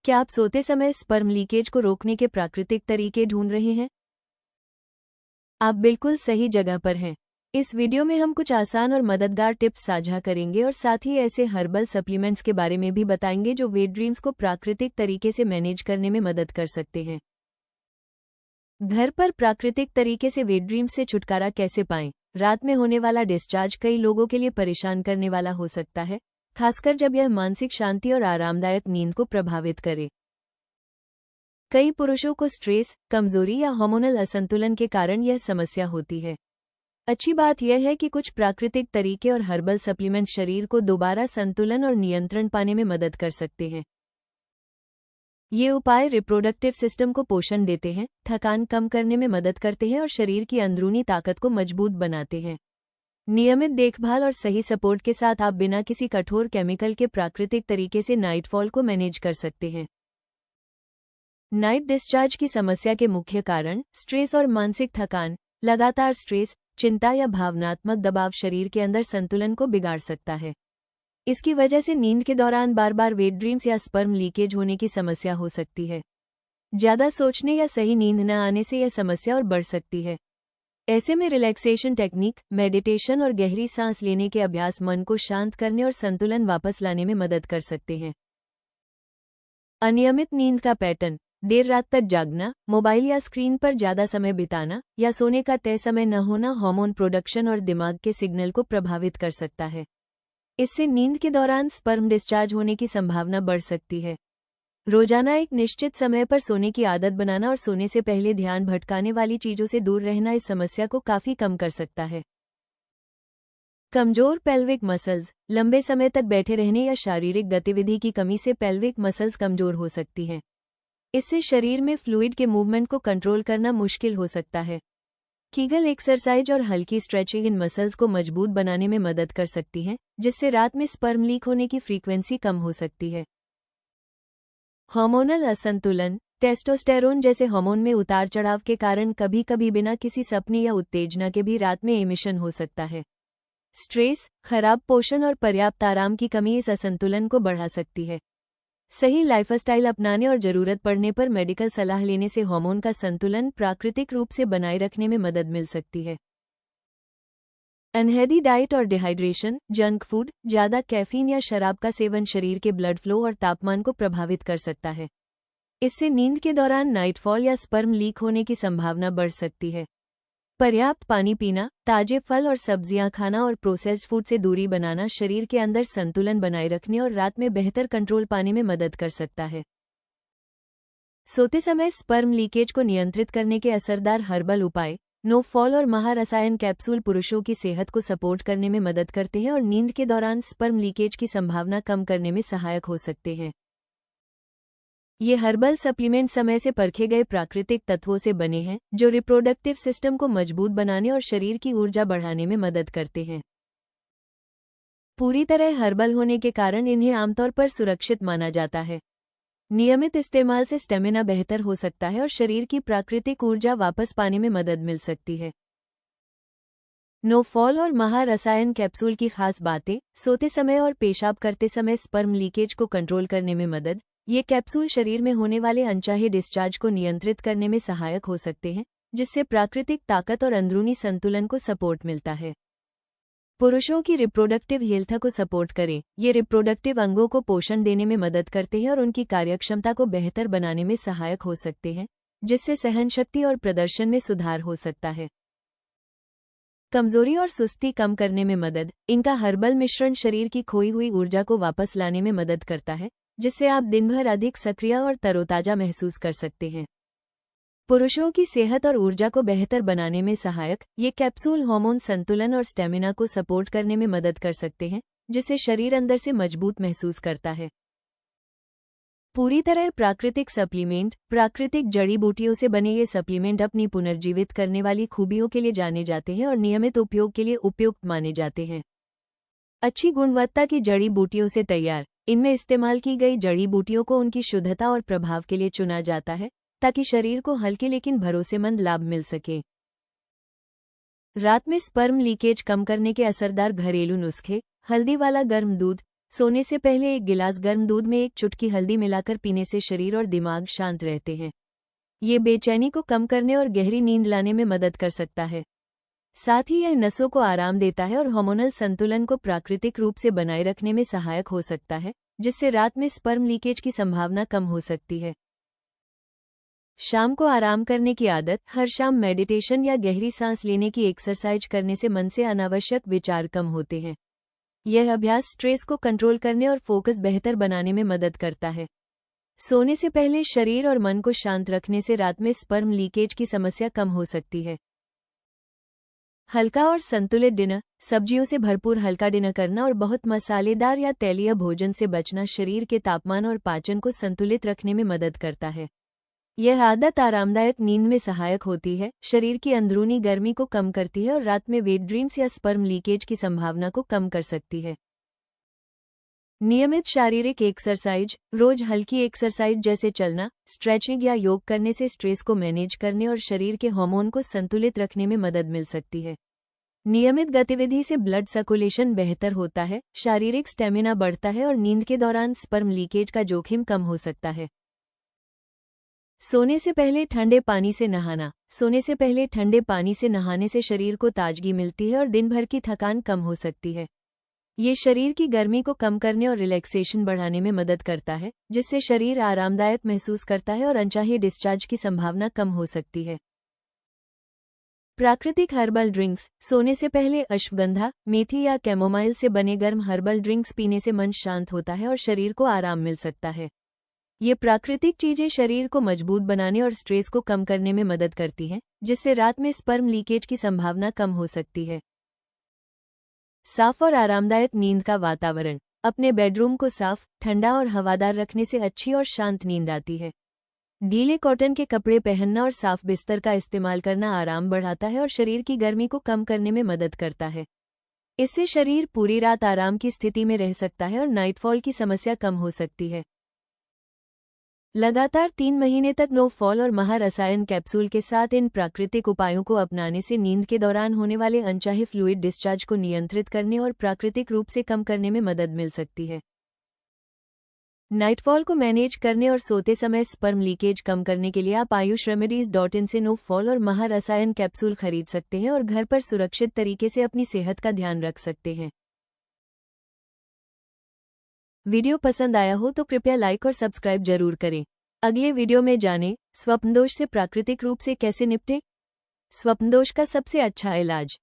क्या आप सोते समय स्पर्म लीकेज को रोकने के प्राकृतिक तरीके ढूंढ रहे हैं? आप बिल्कुल सही जगह पर हैं। इस वीडियो में हम कुछ आसान और मददगार टिप्स साझा करेंगे और साथ ही ऐसे हर्बल सप्लीमेंट्स के बारे में भी बताएंगे जो वेट ड्रीम्स को प्राकृतिक तरीके से मैनेज करने में मदद कर सकते हैं। घर पर प्राकृतिक तरीके से वेट ड्रीम्स से छुटकारा कैसे पाएं? रात में होने वाला डिस्चार्ज कई लोगों के लिए परेशान करने वाला हो सकता है, खासकर जब यह मानसिक शांति और आरामदायक नींद को प्रभावित करे। कई पुरुषों को स्ट्रेस, कमजोरी या हार्मोनल असंतुलन के कारण यह समस्या होती है। अच्छी बात यह है कि कुछ प्राकृतिक तरीके और हर्बल सप्लीमेंट शरीर को दोबारा संतुलन और नियंत्रण पाने में मदद कर सकते हैं। ये उपाय रिप्रोडक्टिव सिस्टम को पोषण देते हैं, थकान कम करने में मदद करते हैं और शरीर की अंदरूनी ताकत को मजबूत बनाते हैं। नियमित देखभाल और सही सपोर्ट के साथ आप बिना किसी कठोर केमिकल के प्राकृतिक तरीके से नाइटफॉल को मैनेज कर सकते हैं। नाइट डिस्चार्ज की समस्या के मुख्य कारण स्ट्रेस और मानसिक थकान। लगातार स्ट्रेस, चिंता या भावनात्मक दबाव शरीर के अंदर संतुलन को बिगाड़ सकता है। इसकी वजह से नींद के दौरान बार बार वेट ड्रीम्स या स्पर्म लीकेज होने की समस्या हो सकती है। ज्यादा सोचने या सही नींद न आने से यह समस्या और बढ़ सकती है। ऐसे में रिलैक्सेशन टेक्निक, मेडिटेशन और गहरी सांस लेने के अभ्यास मन को शांत करने और संतुलन वापस लाने में मदद कर सकते हैं। अनियमित नींद का पैटर्न, देर रात तक जागना, मोबाइल या स्क्रीन पर ज्यादा समय बिताना या सोने का तय समय न होना हार्मोन प्रोडक्शन और दिमाग के सिग्नल को प्रभावित कर सकता है। इससे नींद के दौरान स्पर्म डिस्चार्ज होने की संभावना बढ़ सकती है। रोजाना एक निश्चित समय पर सोने की आदत बनाना और सोने से पहले ध्यान भटकाने वाली चीजों से दूर रहना इस समस्या को काफी कम कर सकता है। कमजोर पेल्विक मसल्स, लंबे समय तक बैठे रहने या शारीरिक गतिविधि की कमी से पेल्विक मसल्स कमजोर हो सकती हैं। इससे शरीर में फ्लूइड के मूवमेंट को कंट्रोल करना मुश्किल हो सकता है। कीगल एक्सरसाइज और हल्की स्ट्रेचिंग इन मसल्स को मजबूत बनाने में मदद कर सकती है, जिससे रात में स्पर्म लीक होने की फ्रीक्वेंसी कम हो सकती है। हार्मोनल असंतुलन, टेस्टोस्टेरोन जैसे हार्मोन में उतार चढ़ाव के कारण कभी कभी बिना किसी सपने या उत्तेजना के भी रात में एमिशन हो सकता है। स्ट्रेस, खराब पोषण और पर्याप्त आराम की कमी इस असंतुलन को बढ़ा सकती है। सही लाइफस्टाइल अपनाने और जरूरत पड़ने पर मेडिकल सलाह लेने से हार्मोन का संतुलन प्राकृतिक रूप से बनाए रखने में मदद मिल सकती है। अनहेल्दी डाइट और डिहाइड्रेशन, जंक फूड, ज्यादा कैफीन या शराब का सेवन शरीर के ब्लड फ्लो और तापमान को प्रभावित कर सकता है। इससे नींद के दौरान नाइटफॉल या स्पर्म लीक होने की संभावना बढ़ सकती है। पर्याप्त पानी पीना, ताजे फल और सब्जियां खाना और प्रोसेस्ड फूड से दूरी बनाना शरीर के अंदर संतुलन बनाए रखने और रात में बेहतर कंट्रोल पाने में मदद कर सकता है। सोते समय स्पर्म लीकेज को नियंत्रित करने के असरदार हर्बल उपाय, नो फॉल और महारसायन कैप्सूल पुरुषों की सेहत को सपोर्ट करने में मदद करते हैं और नींद के दौरान स्पर्म लीकेज की संभावना कम करने में सहायक हो सकते हैं। ये हर्बल सप्लीमेंट समय से परखे गए प्राकृतिक तत्वों से बने हैं, जो रिप्रोडक्टिव सिस्टम को मजबूत बनाने और शरीर की ऊर्जा बढ़ाने में मदद करते हैं। पूरी तरह हर्बल होने के कारण इन्हें आमतौर पर सुरक्षित माना जाता है। नियमित इस्तेमाल से स्टेमिना बेहतर हो सकता है और शरीर की प्राकृतिक ऊर्जा वापस पाने में मदद मिल सकती है। नो फॉल और महारसायन कैप्सूल की खास बातें, सोते समय और पेशाब करते समय स्पर्म लीकेज को कंट्रोल करने में मदद। ये कैप्सूल शरीर में होने वाले अनचाहे डिस्चार्ज को नियंत्रित करने में सहायक हो सकते हैं, जिससे प्राकृतिक ताकत और अंदरूनी संतुलन को सपोर्ट मिलता है। पुरुषों की रिप्रोडक्टिव हेल्थ को सपोर्ट करें। ये रिप्रोडक्टिव अंगों को पोषण देने में मदद करते हैं और उनकी कार्यक्षमता को बेहतर बनाने में सहायक हो सकते हैं, जिससे सहनशक्ति और प्रदर्शन में सुधार हो सकता है। कमजोरी और सुस्ती कम करने में मदद, इनका हर्बल मिश्रण शरीर की खोई हुई ऊर्जा को वापस लाने में मदद करता है, जिससे आप दिन भर अधिक सक्रिय और तरोताजा महसूस कर सकते हैं। पुरुषों की सेहत और ऊर्जा को बेहतर बनाने में सहायक, ये कैप्सूल हार्मोन संतुलन और स्टेमिना को सपोर्ट करने में मदद कर सकते हैं, जिससे शरीर अंदर से मजबूत महसूस करता है। पूरी तरह प्राकृतिक सप्लीमेंट, प्राकृतिक जड़ी बूटियों से बने ये सप्लीमेंट अपनी पुनर्जीवित करने वाली खूबियों के लिए जाने जाते हैं और नियमित उपयोग के लिए उपयुक्त माने जाते हैं। अच्छी गुणवत्ता की जड़ी बूटियों से तैयार, इनमें इस्तेमाल की गई जड़ी बूटियों को उनकी शुद्धता और प्रभाव के लिए चुना जाता है, ताकि शरीर को हल्के लेकिन भरोसेमंद लाभ मिल सके। रात में स्पर्म लीकेज कम करने के असरदार घरेलू नुस्खे, हल्दी वाला गर्म दूध, सोने से पहले 1 गिलास गर्म दूध में 1 चुटकी हल्दी मिलाकर पीने से शरीर और दिमाग शांत रहते हैं। ये बेचैनी को कम करने और गहरी नींद लाने में मदद कर सकता है। साथ ही यह नसों को आराम देता है और हार्मोनल संतुलन को प्राकृतिक रूप से बनाए रखने में सहायक हो सकता है, जिससे रात में स्पर्म लीकेज की संभावना कम हो सकती है। शाम को आराम करने की आदत। हर शाम मेडिटेशन या गहरी सांस लेने की एक्सरसाइज करने से मन से अनावश्यक विचार कम होते हैं। यह अभ्यास स्ट्रेस को कंट्रोल करने और फोकस बेहतर बनाने में मदद करता है। सोने से पहले शरीर और मन को शांत रखने से रात में स्पर्म लीकेज की समस्या कम हो सकती है। हल्का और संतुलित डिनर। सब्जियों से भरपूर हल्का डिनर करना और बहुत मसालेदार या तैलीय भोजन से बचना शरीर के तापमान और पाचन को संतुलित रखने में मदद करता है। यह आदत आरामदायक नींद में सहायक होती है, शरीर की अंदरूनी गर्मी को कम करती है और रात में वेट ड्रीम्स या स्पर्म लीकेज की संभावना को कम कर सकती है। नियमित शारीरिक एक्सरसाइज। रोज हल्की एक्सरसाइज जैसे चलना, स्ट्रेचिंग या योग करने से स्ट्रेस को मैनेज करने और शरीर के हार्मोन को संतुलित रखने में मदद मिल सकती है। नियमित गतिविधि से ब्लड सर्कुलेशन बेहतर होता है, शारीरिक स्टेमिना बढ़ता है और नींद के दौरान स्पर्म लीकेज का जोखिम कम हो सकता है। सोने से पहले ठंडे पानी से नहाना। सोने से पहले ठंडे पानी से नहाने से शरीर को ताजगी मिलती है और दिन भर की थकान कम हो सकती है। ये शरीर की गर्मी को कम करने और रिलैक्सेशन बढ़ाने में मदद करता है, जिससे शरीर आरामदायक महसूस करता है और अनचाही डिस्चार्ज की संभावना कम हो सकती है। प्राकृतिक हर्बल ड्रिंक्स। सोने से पहले अश्वगंधा, मेथी या कैमोमाइल से बने गर्म हर्बल ड्रिंक्स पीने से मन शांत होता है और शरीर को आराम मिल सकता है। ये प्राकृतिक चीजें शरीर को मजबूत बनाने और स्ट्रेस को कम करने में मदद करती हैं, जिससे रात में स्पर्म लीकेज की संभावना कम हो सकती है। साफ और आरामदायक नींद का वातावरण। अपने बेडरूम को साफ, ठंडा और हवादार रखने से अच्छी और शांत नींद आती है। ढीले कॉटन के कपड़े पहनना और साफ बिस्तर का इस्तेमाल करना आराम बढ़ाता है और शरीर की गर्मी को कम करने में मदद करता है। इससे शरीर पूरी रात आराम की स्थिति में रह सकता है और नाइटफॉल की समस्या कम हो सकती है। लगातार 3 महीने तक नो फॉल और महारसायन कैप्सूल के साथ इन प्राकृतिक उपायों को अपनाने से नींद के दौरान होने वाले अनचाहे फ्लूइड डिस्चार्ज को नियंत्रित करने और प्राकृतिक रूप से कम करने में मदद मिल सकती है। नाइटफॉल को मैनेज करने और सोते समय स्पर्म लीकेज कम करने के लिए आप ayushRemedies.in से नो फॉल और महारसायन कैप्सूल खरीद सकते हैं और घर पर सुरक्षित तरीके से अपनी सेहत का ध्यान रख सकते हैं। वीडियो पसंद आया हो तो कृपया लाइक और सब्सक्राइब जरूर करें। अगले वीडियो में जानें, स्वप्नदोष से प्राकृतिक रूप से कैसे निपटें। स्वप्नदोष का सबसे अच्छा इलाज।